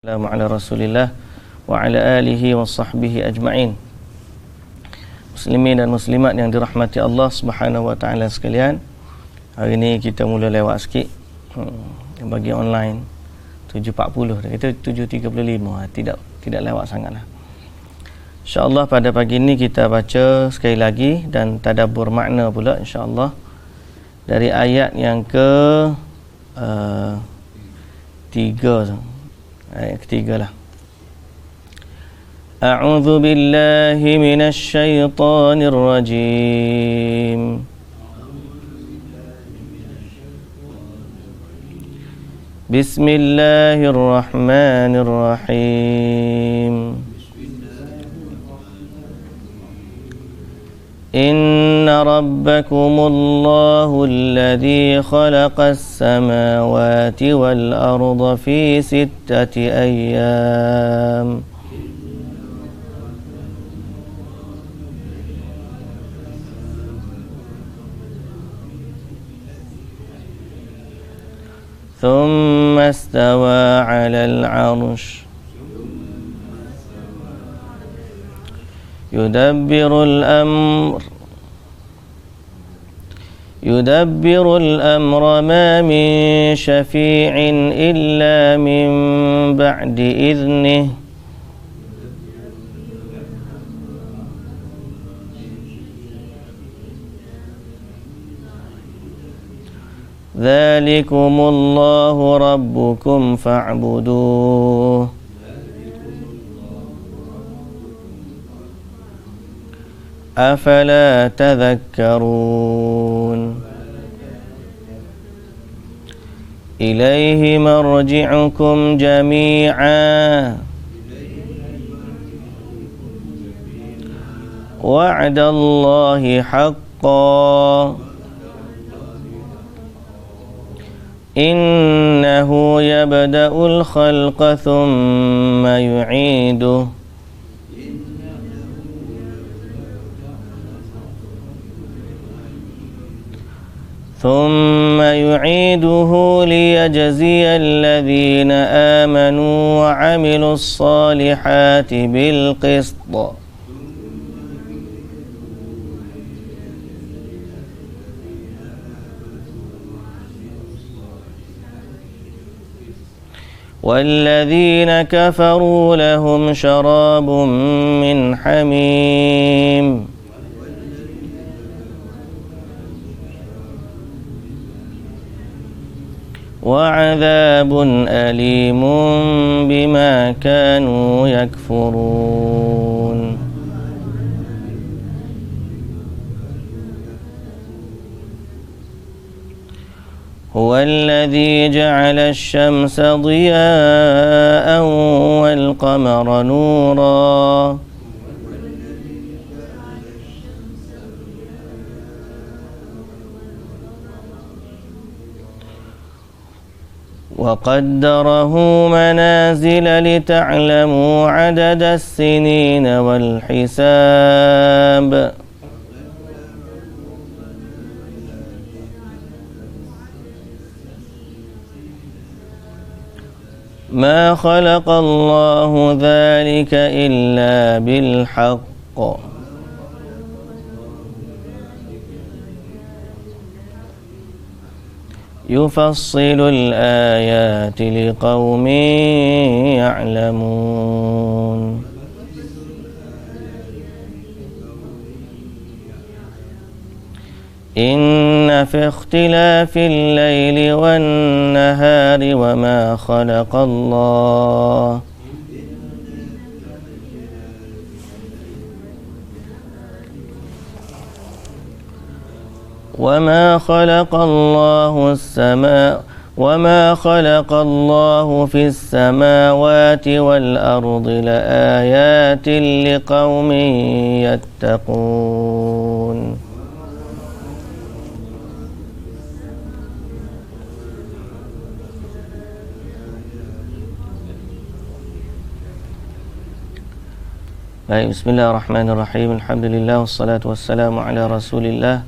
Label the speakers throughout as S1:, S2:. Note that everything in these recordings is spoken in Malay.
S1: Assalamu ala Rasulillah wa ala alihi wa sahbihi ajma'in. Muslimin dan muslimat yang dirahmati Allah Subhanahu wa taala sekalian. Hari ini kita mula lewat sikit. Bagi online 7.40 kita 7.35 tidak lewat sangatlah. Insya-Allah pada pagi ini kita baca sekali lagi dan tadabbur makna pula insya-Allah dari ayat yang ke 3 ayat ketiga lah. A'udzu billahi minasy syaithanir rajim. Bismillahirrahmanirrahim. Inna rabbakumullahu alladhi khalaqas samawati wal arda fi sittati ayyam. Thumma istawa 'alal 'arsy. يدبر الأمر ما من شفيع إلا من بعد إذنه ذلكم الله ربكم فاعبدوه أفلا تذكرون إليه مرجعكم جميعا وعد الله حقا إنه يبدأ الخلق ثم يعيده ليجزي الذين آمنوا وعملوا الصالحات بالقسط والذين كفروا لهم شراب من حميم وعذاب أليم بما كانوا يكفرون هو الذي جعل الشمس ضياء والقمر نورا وقدره منازل لتعلموا عدد السنين والحساب ما خلق الله ذلك إلا بالحق يفصل الآيات لقوم يعلمون إن في اختلاف الليل والنهار وما خلق الله في السماوات والأرض لآيات لقوم يتقون Baik, bismillahirrahmanirrahim. Alhamdulillah wassalatu wassalamu ala Rasulillah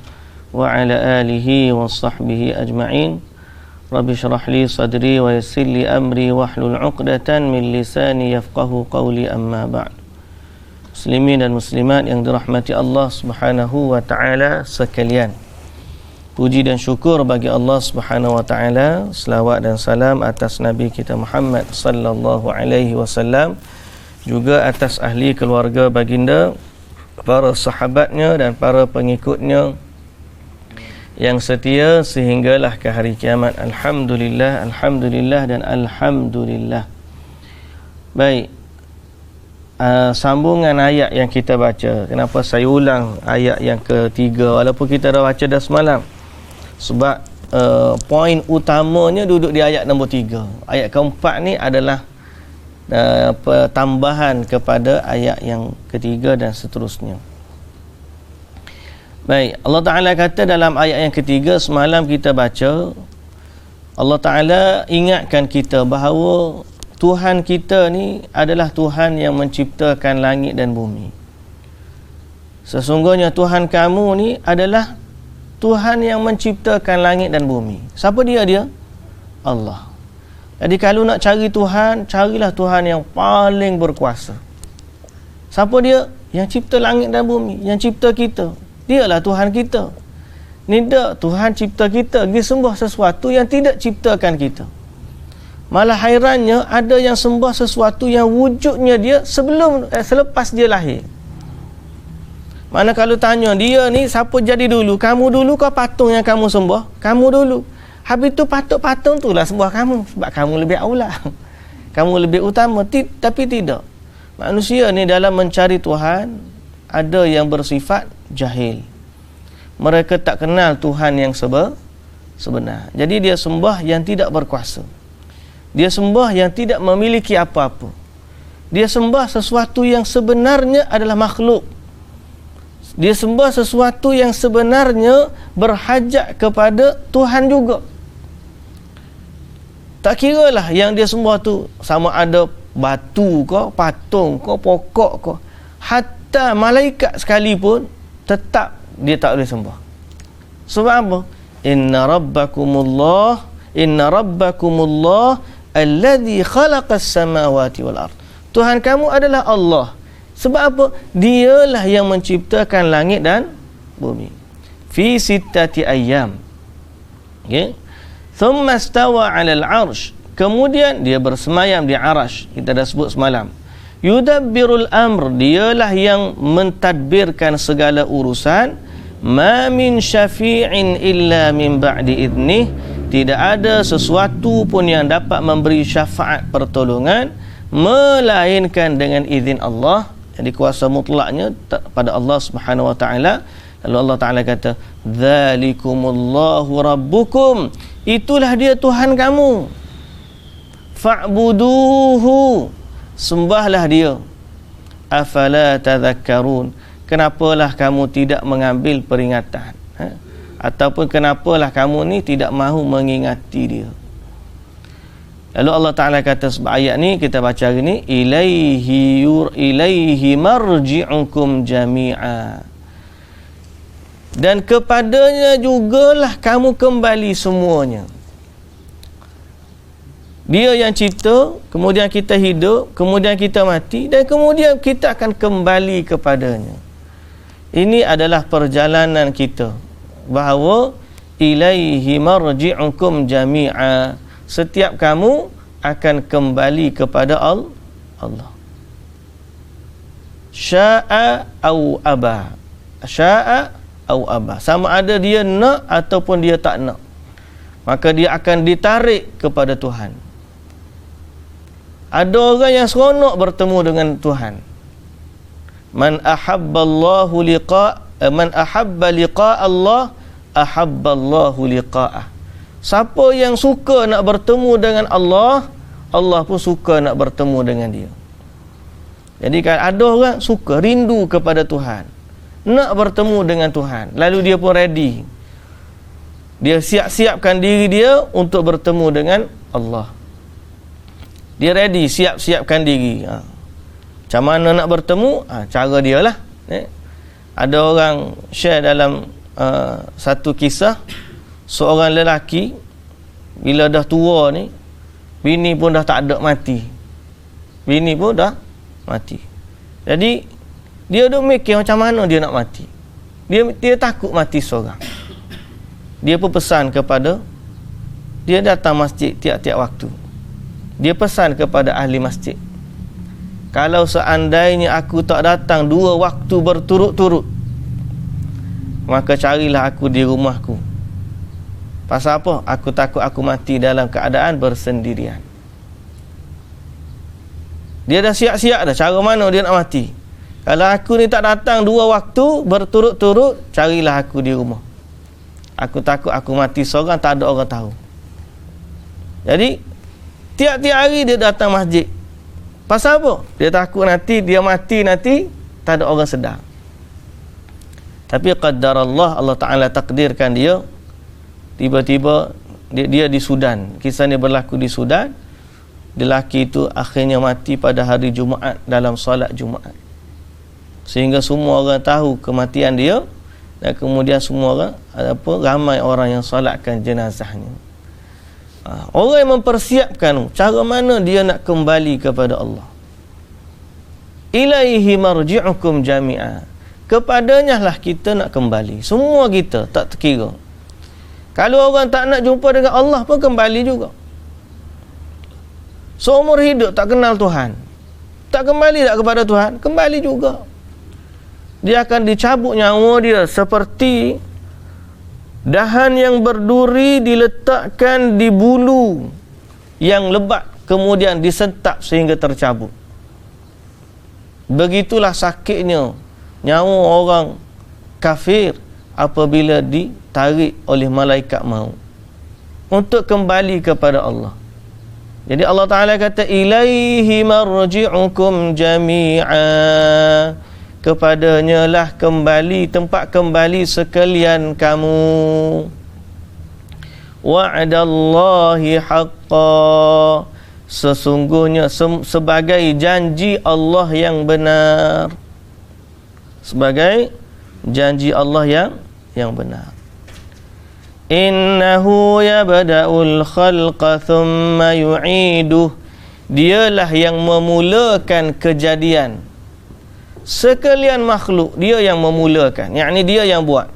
S1: wa ala alihi wa sahbihi ajma'in. Rabbi syrah li sadri wa yassir li amri wahlul 'uqdatan min lisani yafqahu qawli, amma ba'd. Muslimin dan muslimat yang dirahmati Allah Subhanahu wa taala sekalian. Puji dan syukur bagi Allah Subhanahu wa taala, selawat dan salam atas Nabi kita Muhammad sallallahu alaihi wasallam, juga atas ahli keluarga baginda, para sahabatnya dan para pengikutnya yang setia sehinggalah ke hari kiamat. Alhamdulillah, alhamdulillah dan alhamdulillah. Baik, sambungan ayat yang kita baca. Kenapa saya ulang ayat yang ketiga walaupun kita dah baca dah semalam? Sebab poin utamanya duduk di ayat nombor 3. Ayat keempat ni adalah tambahan kepada ayat yang ketiga dan seterusnya. Baik, Allah Ta'ala kata dalam ayat yang ketiga semalam kita baca, Allah Ta'ala ingatkan kita bahawa Tuhan kita ni adalah Tuhan yang menciptakan langit dan bumi. Sesungguhnya Tuhan kamu ni adalah Tuhan yang menciptakan langit dan bumi. Siapa dia? Allah. Jadi kalau nak cari Tuhan, carilah Tuhan yang paling berkuasa. Siapa dia? Yang cipta langit dan bumi, yang cipta kita. Dialah Tuhan kita. Tidak Tuhan cipta kita, dia sembah sesuatu yang tidak ciptakan kita. Malah hairannya ada yang sembah sesuatu yang wujudnya dia selepas dia lahir. Mana kalau tanya dia ni siapa jadi dulu? Kamu dulu kau patung yang kamu sembah? Kamu dulu. Habis tu patung tu lah sembah kamu, sebab kamu lebih aula. Kamu lebih utama. Tapi tidak. Manusia ni dalam mencari Tuhan ada yang bersifat jahil. Mereka tak kenal Tuhan yang sebenar. Jadi dia sembah yang tidak berkuasa. Dia sembah yang tidak memiliki apa-apa. Dia sembah sesuatu yang sebenarnya adalah makhluk. Dia sembah sesuatu yang sebenarnya berhajat kepada Tuhan juga. Tak kiralah yang dia sembah tu sama ada batu ke, patung ke, pokok ke, hatta malaikat sekalipun tetap dia tak boleh sembah. Sebab apa? Inna rabbakumullah alladhi khalaqas samawati wal ard. Tuhan kamu adalah Allah. Sebab apa? Dialah yang menciptakan langit dan bumi. Fi sittati ayyam. Okey. Thumma stawa 'alal 'arsy. Kemudian dia bersemayam di arasy. Kita dah sebut semalam. Yudabbirul amr, dialah yang mentadbirkan segala urusan. Ma min syafi'in illa min ba'di idnih. Tidak ada sesuatu pun yang dapat memberi syafaat pertolongan melainkan dengan izin Allah. Jadi kuasa mutlaknya pada Allah Subhanahu wa taala. Lalu Allah Taala kata, "Dzalikumullahu rabbukum." Itulah dia Tuhan kamu. Fa'buduhu. Sembahlah dia. Afala tadhakkarun. Kenapalah kamu tidak mengambil peringatan? Ataupun kenapalah kamu ni tidak mahu mengingati dia? Lalu Allah Ta'ala kata sebab ayat ni kita baca hari ni, ilaihi marji'ukum jami'a. Dan kepadanya jugalah kamu kembali semuanya. Dia yang cipta, kemudian kita hidup, kemudian kita mati, dan kemudian kita akan kembali kepadanya. Ini adalah perjalanan kita, bahawa ilaihi marji'ukum jami'a. Setiap kamu akan kembali kepada Allah. Sya'a au aba. Sya'a au aba. Sama ada dia nak ataupun dia tak nak, maka dia akan ditarik kepada Tuhan. Ada orang yang seronok bertemu dengan Tuhan. Man ahabba liqa Allah, ahabba Allahu liqa'ah. Siapa yang suka nak bertemu dengan Allah, Allah pun suka nak bertemu dengan dia. Jadi kan ada orang suka, rindu kepada Tuhan, nak bertemu dengan Tuhan, lalu dia pun ready. Dia siap-siapkan diri dia untuk bertemu dengan Allah. Dia ready, siap-siapkan diri. Macam mana nak bertemu? Cara dia lah. Ada orang share dalam satu kisah, seorang lelaki bila dah tua ni, bini pun dah tak ada, mati. Bini pun dah mati. Jadi dia duk mikir macam mana dia nak mati. Dia takut mati seorang. Dia pun pesan kepada, dia datang masjid tiap-tiap waktu. Dia pesan kepada ahli masjid, kalau seandainya aku tak datang 2 waktu berturut-turut, maka carilah aku di rumahku. Pasal apa? Aku takut aku mati dalam keadaan bersendirian. Dia dah siap-siap dah cara mana dia nak mati. Kalau aku ni tak datang 2 waktu berturut-turut, carilah aku di rumah. Aku takut aku mati seorang, tak ada orang tahu. Jadi tiap-tiap hari dia datang masjid. Pasal apa? Dia takut nanti dia mati, nanti tak ada orang sedar. Tapi qaddar Allah Ta'ala takdirkan dia, tiba-tiba dia di Sudan. Kisah ni berlaku di Sudan. Lelaki itu akhirnya mati pada hari Jumaat dalam solat Jumaat. Sehingga semua orang tahu kematian dia, dan kemudian semua orang, ramai orang yang solatkan jenazahnya. Orang yang mempersiapkan cara mana dia nak kembali kepada Allah. Ilaihi marji'ukum jami'a. Kepadanya lah kita nak kembali. Semua kita tak terkira. Kalau orang tak nak jumpa dengan Allah pun kembali juga. Seumur hidup tak kenal Tuhan, tak kembali tak kepada Tuhan, kembali juga. Dia akan dicabut nyawa dia seperti dahan yang berduri diletakkan di bulu yang lebat, kemudian disentap sehingga tercabut. Begitulah sakitnya nyawa orang kafir apabila ditarik oleh malaikat maut untuk kembali kepada Allah. Jadi Allah Ta'ala kata, ilaihi marji'ukum jami'a. Kepadanya lah kembali, tempat kembali sekalian kamu. Wa'adallahi haqqa. Sesungguhnya sebagai janji Allah yang benar. Sebagai janji Allah yang benar. Innahu yabda'ul khalqa thumma yu'iduh. Dialah yang memulakan kejadian. Sekalian makhluk dia yang memulakan, yakni dia yang buat.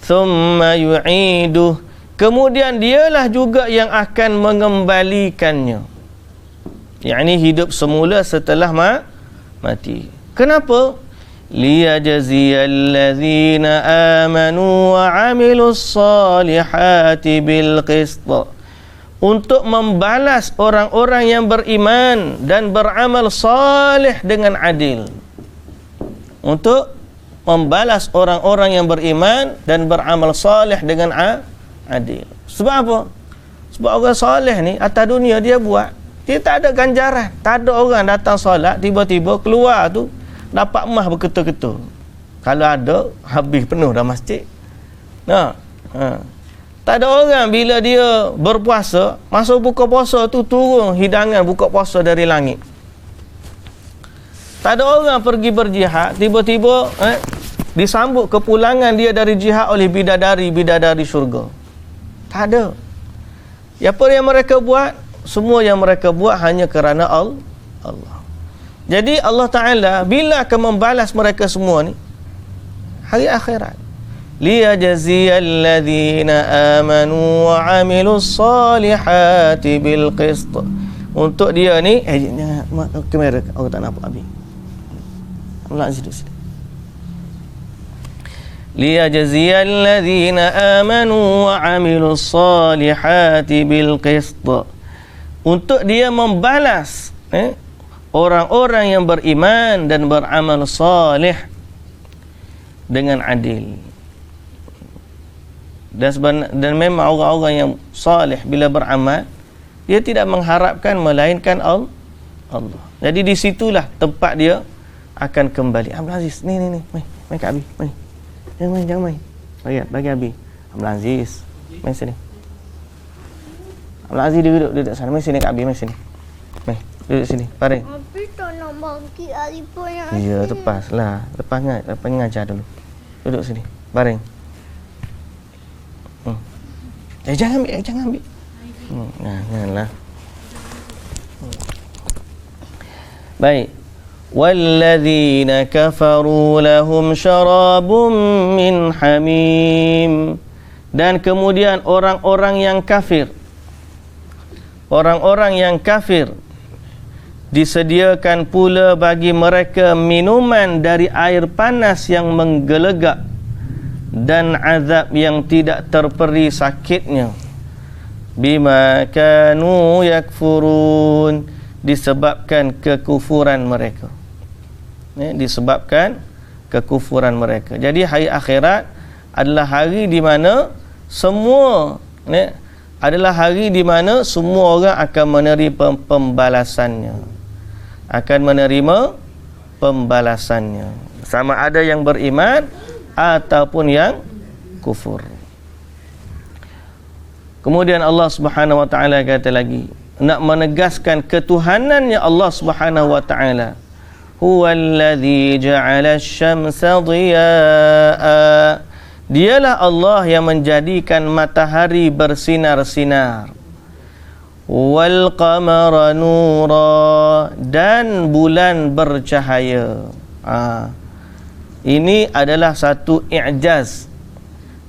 S1: Thumma yu'iduh. Kemudian dialah juga yang akan mengembalikannya, yakni hidup semula setelah mati. Kenapa? liyajziyallazina amanu wa amilus salihati bil qist, untuk membalas orang-orang yang beriman dan beramal salih dengan adil. Untuk membalas orang-orang yang beriman dan beramal salih dengan adil. Sebab apa? Sebab orang salih ni atas dunia dia buat, dia tak ada ganjaran. Tak ada orang datang solat tiba-tiba keluar tu dapat emas berketul-ketul. Kalau ada, habis penuh dah masjid. Tak ada orang bila dia berpuasa, masa buka puasa tu turun hidangan buka puasa dari langit. Tak ada orang pergi berjihad, tiba-tiba disambut kepulangan dia dari jihad oleh bidadari syurga. Tak ada. Apa yang mereka buat, semua yang mereka buat hanya kerana Allah. Jadi Allah Ta'ala bila akan membalas mereka semua ni hari akhirat, liyajziyalladzina amanu wa amilus salihati bil qist, untuk dia ni jangan kamera orang tak nampak habis. Allah Aziz duduk sini. liyajziyalladzina amanu wa amilus salihati bil qist, untuk dia membalas orang-orang yang beriman dan beramal salih dengan adil. Dan memang orang-orang yang salih bila beramal, dia tidak mengharapkan melainkan Allah. Jadi di situlah tempat dia akan kembali. Abdul Aziz, ni main kat Abi, main. Jangan main. Bagi Abi. Abdul Aziz, main sini. Abdul Aziz duduk sana, main sini kat Abi, main sini. Main, duduk sini, baring.
S2: Abi tak nak bagi Alipur yang
S1: Ya, lepaslah. Lepas ngajar dulu. Duduk sini, baring. Jangan ambil. Janganlah. Baik. Walladzina kafaru lahum syarabun min hamim. Dan kemudian orang-orang yang kafir, orang-orang yang kafir disediakan pula bagi mereka minuman dari air panas yang menggelegak dan azab yang tidak terperi sakitnya. Bima kanu yakfurun, disebabkan kekufuran mereka. Disebabkan kekufuran mereka. Jadi hari akhirat adalah hari di mana semua adalah hari di mana semua orang akan menerima pembalasannya. Akan menerima pembalasannya. Sama ada yang beriman ataupun yang kufur. Kemudian Allah Subhanahu wa taala kata lagi, nak menegaskan ketuhanannya Allah Subhanahu wa taala. Huwallazi ja'ala asy-syamsa dhiyaa'a. Dialah Allah yang menjadikan matahari bersinar-sinar. Wal qamara nura, dan bulan bercahaya. Ini adalah satu i'jaz.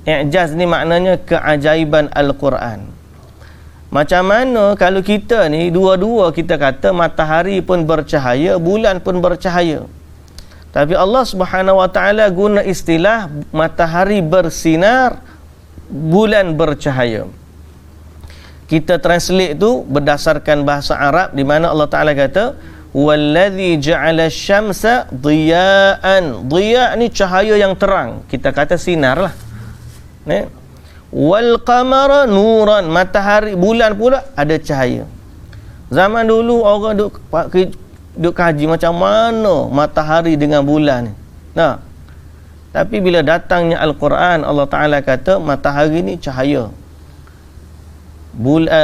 S1: I'jaz ni maknanya keajaiban Al-Quran. Macam mana kalau kita ni dua-dua kita kata matahari pun bercahaya, bulan pun bercahaya. Tapi Allah Subhanahu wa taala guna istilah matahari bersinar, bulan bercahaya. Kita translate tu berdasarkan bahasa Arab di mana Allah Taala kata wallazi ja'ala asy-syamsa dhiya'an. Dhiya' ni cahaya yang terang. Kita kata sinar lah. Wal qamara nuran, matahari, bulan pula ada cahaya. Zaman dulu orang duk kaji macam mana matahari dengan bulan ni. Tapi bila datangnya Al-Quran, Allah Ta'ala kata matahari ni cahaya,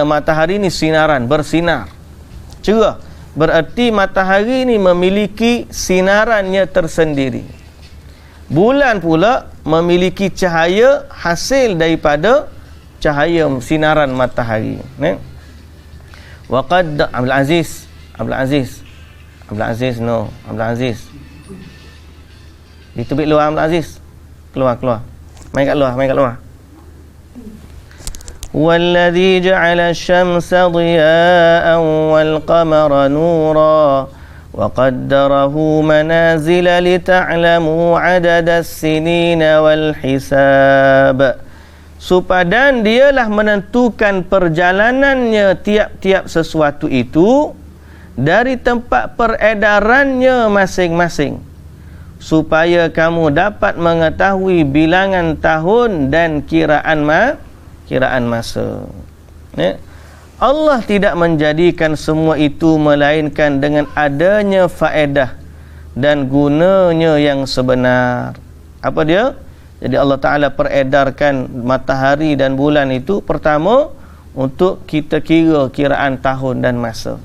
S1: matahari ni sinaran, bersinar, cerah. Berarti matahari ni memiliki sinarannya tersendiri. Bulan pula memiliki cahaya hasil daripada cahaya sinaran matahari. Waqad Abdul Aziz ditubik luar. Abdul Aziz keluar main kat luar. Wallazi ja'ala asy-syamsa dhiya'an wal qamara nura wa qaddarahu manazila lita'lamu 'adada as-sinina wal hisab. Dan dialah menentukan perjalanannya tiap-tiap sesuatu itu dari tempat peredarannya masing-masing, supaya kamu dapat mengetahui bilangan tahun dan kiraan masa. Allah tidak menjadikan semua itu melainkan dengan adanya faedah dan gunanya yang sebenar. Apa dia? Jadi Allah Ta'ala peredarkan matahari dan bulan itu pertama untuk kita kira kiraan tahun dan masa.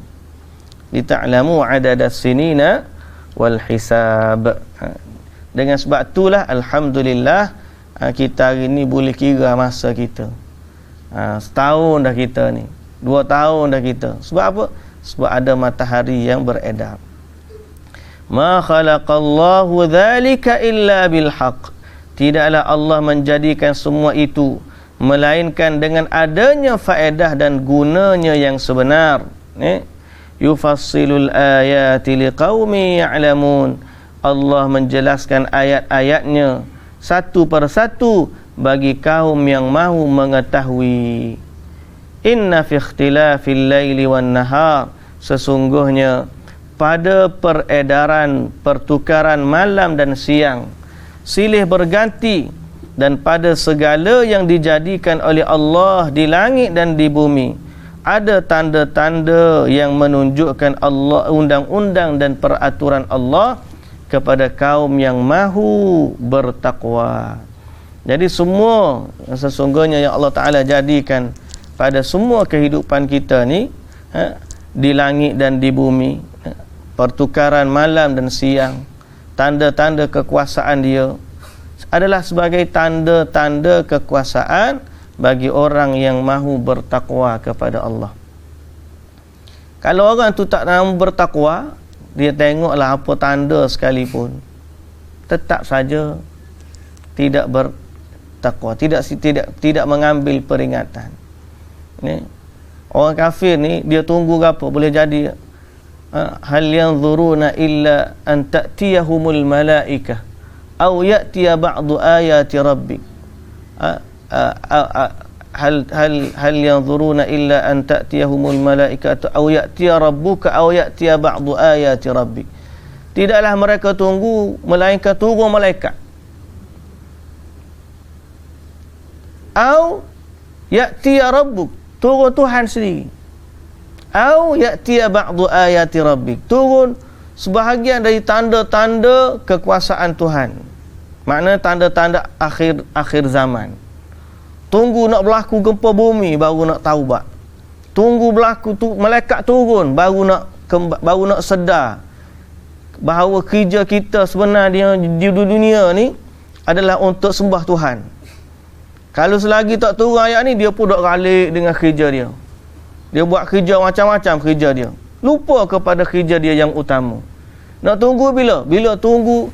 S1: Lita'lamu 'adada as-sinina wal hisab. Dengan sebab itulah alhamdulillah kita hari ni boleh kira masa kita. Setahun dah kita ni, 2 tahun dah kita. Sebab apa? Sebab ada matahari yang beredar. Ma khalaqallahu dzalika illa bil haqq. Tidaklah Allah menjadikan semua itu melainkan dengan adanya faedah dan gunanya yang sebenar. Yufassilul ayati liqaumi ya'lamun. Allah menjelaskan ayat-ayatnya satu persatu bagi kaum yang mahu mengetahui. Inna fi ikhtilafil laili wan nahar, sesungguhnya pada peredaran pertukaran malam dan siang, silih berganti, dan pada segala yang dijadikan oleh Allah di langit dan di bumi, ada tanda-tanda yang menunjukkan Allah, undang-undang dan peraturan Allah kepada kaum yang mahu bertakwa. Jadi semua sesungguhnya yang Allah Ta'ala jadikan pada semua kehidupan kita ni, di langit dan di bumi, pertukaran malam dan siang, tanda-tanda kekuasaan dia adalah sebagai tanda-tanda kekuasaan bagi orang yang mahu bertakwa kepada Allah. Kalau orang tu tak mahu bertakwa, dia tengoklah apa tanda sekalipun, tetap saja tidak bertakwa, tidak mengambil peringatan. Ni orang kafir ni dia tunggu apa? Boleh jadi hal yanzuruna illa an ta'tiyahumul malaikah aw ya'tiya ba'du ayati rabbik. hal yanzuruna illa an ta'tiyahumul malaikatu aw ya'tiya rabbuka aw ya'tiya ba'du ayati rabbik. Tidaklah mereka tunggu melainkan turun malaikat, aw ya'tiya rabbuk, turun Tuhan sendiri, aw ya'tiya ba'du ayati rabbik, turun sebahagian dari tanda-tanda kekuasaan Tuhan. Makna tanda-tanda akhir zaman. Tunggu nak berlaku gempa bumi baru nak taubat. Tunggu berlaku malaikat turun baru nak sedar bahawa kerja kita sebenarnya di dunia ni adalah untuk sembah Tuhan. Kalau selagi tak turun ayat ni, dia pun dok galik dengan kerja dia. Dia buat kerja macam-macam kerja dia. Lupa kepada kerja dia yang utama. Nak tunggu bila? Bila tunggu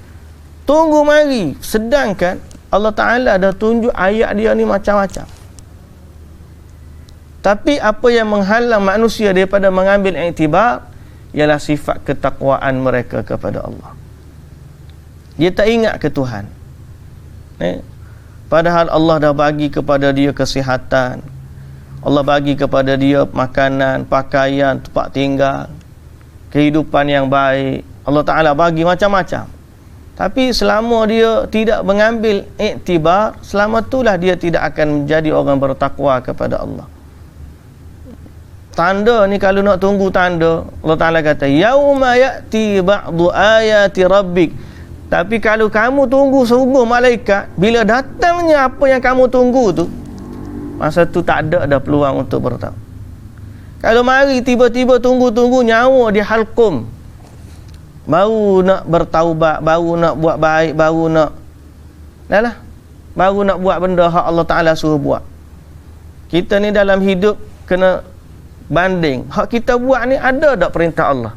S1: mari. Sedangkan Allah Ta'ala dah tunjuk ayat dia ni macam-macam. Tapi apa yang menghalang manusia daripada mengambil iktibar ialah sifat ketakwaan mereka kepada Allah. Dia tak ingat ke Tuhan. Padahal Allah dah bagi kepada dia kesihatan, Allah bagi kepada dia makanan, pakaian, tempat tinggal, kehidupan yang baik. Allah Ta'ala bagi macam-macam. Tapi selama dia tidak mengambil iktibar, selama itulah dia tidak akan menjadi orang bertakwa kepada Allah. Tanda ni, kalau nak tunggu tanda, Allah Ta'ala kata yauma ya'ti ba'du ayati rabbik. Tapi kalau kamu tunggu sungguh malaikat, bila datangnya apa yang kamu tunggu tu, masa tu tak ada dah peluang untuk bertakwa. Kalau mari tiba-tiba tunggu-tunggu nyawa di halqum, baru nak bertaubat, baru nak buat baik, baru nak buat benda hak Allah Ta'ala suruh buat. Kita ni dalam hidup kena banding, hak kita buat ni ada tak perintah Allah?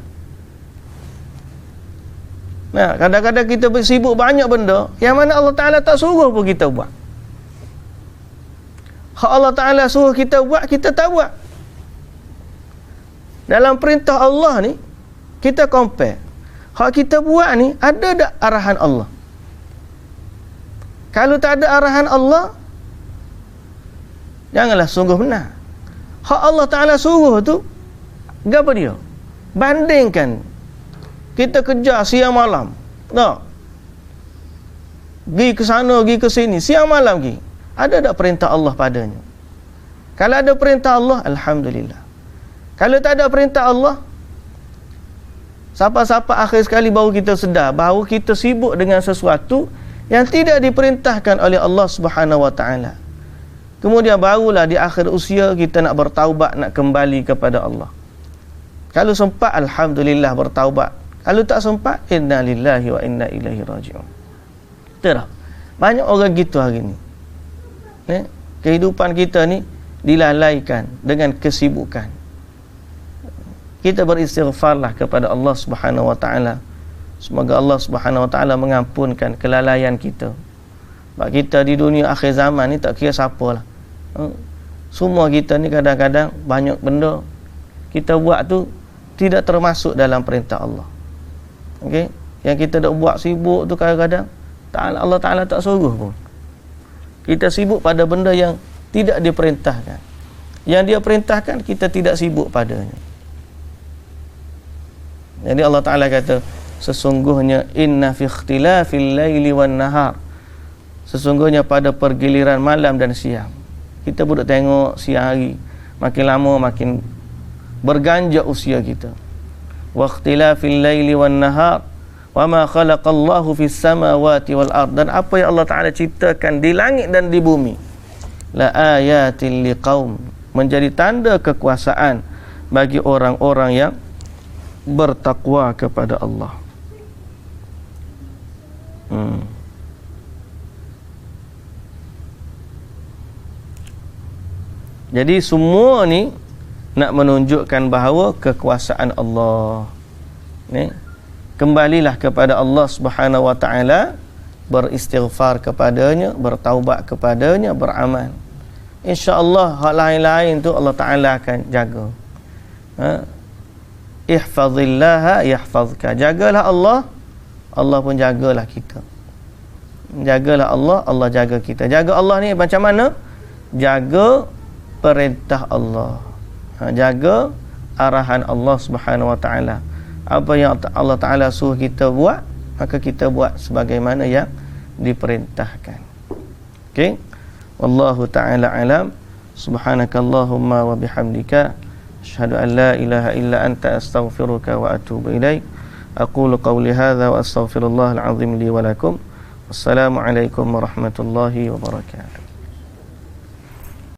S1: Nah, kadang-kadang kita bersibuk banyak benda yang mana Allah Ta'ala tak suruh pun kita buat. Hak Allah Ta'ala suruh kita buat, kita tak buat. Dalam perintah Allah ni, kita compare. Hak kita buat ni, ada tak arahan Allah? Kalau tak ada arahan Allah, janganlah sungguh benar. Hak Allah Ta'ala suruh tu, apa dia? Bandingkan. Kita kejar siang malam. Tak? Pergi ke sana, pergi ke sini, siang malam pergi. Ada tak perintah Allah padanya? Kalau ada perintah Allah, alhamdulillah. Kalau tak ada perintah Allah, siapa-siapa akhir sekali baru kita sedar bahawa kita sibuk dengan sesuatu yang tidak diperintahkan oleh Allah Subhanahu Wa Taala. Kemudian barulah di akhir usia kita nak bertaubat, nak kembali kepada Allah. Kalau sempat, alhamdulillah bertaubat. Kalau tak sempat, inna lillahi wa inna ilaihi raji'un. Betul tak? Banyak orang gitu hari ni. Kehidupan kita ni dilalaikan dengan kesibukan. Kita beristighfarlah kepada Allah Subhanahu Wa Taala. Semoga Allah Subhanahu Wa Taala mengampunkan kelalaian kita. Sebab kita di dunia akhir zaman ni tak kira siapalah. Semua kita ni kadang-kadang banyak benda kita buat tu tidak termasuk dalam perintah Allah. Okey, yang kita dah buat sibuk tu kadang-kadang Allah Ta'ala tak suruh pun. Kita sibuk pada benda yang tidak diperintahkan. Yang dia perintahkan, kita tidak sibuk padanya. Jadi Allah Ta'ala kata, sesungguhnya inna fi ikhtilafil laili wan nahar, sesungguhnya pada pergiliran malam dan siang. Kita boleh tengok siang hari makin lama makin berganjak usia kita. Wa ikhtilafil laili wan nahar wa ma khalaqallahu fis samawati wal ard, dan apa yang Allah Ta'ala ciptakan di langit dan di bumi, la ayatil liqaum, menjadi tanda kekuasaan bagi orang-orang yang bertakwa kepada Allah. Jadi semua ni nak menunjukkan bahawa kekuasaan Allah. Ni kembalilah kepada Allah Subhanahu wa taala, beristighfar kepadanya, bertaubat kepadanya, beramal. Insya-Allah hal lain-lain tu Allah Taala akan jaga. Ihfazillaha yahfazka. Jagalah Allah, Allah pun jagalah kita. Jagalah Allah, Allah jaga kita. Jaga Allah ni macam mana? Jaga perintah Allah. Jaga arahan Allah Subhanahu wa taala. Apa yang Allah Taala suruh kita buat, maka kita buat sebagaimana yang diperintahkan. Okey? Wallahu taala alam. Subhanakallahumma wa bihamdika asyhadu an la ilaha illa anta astaghfiruka wa atubu ilaik. Aqulu qawli hadza wa astaghfirullahal azim li wa lakum. Wassalamu alaikum warahmatullahi wabarakatuh.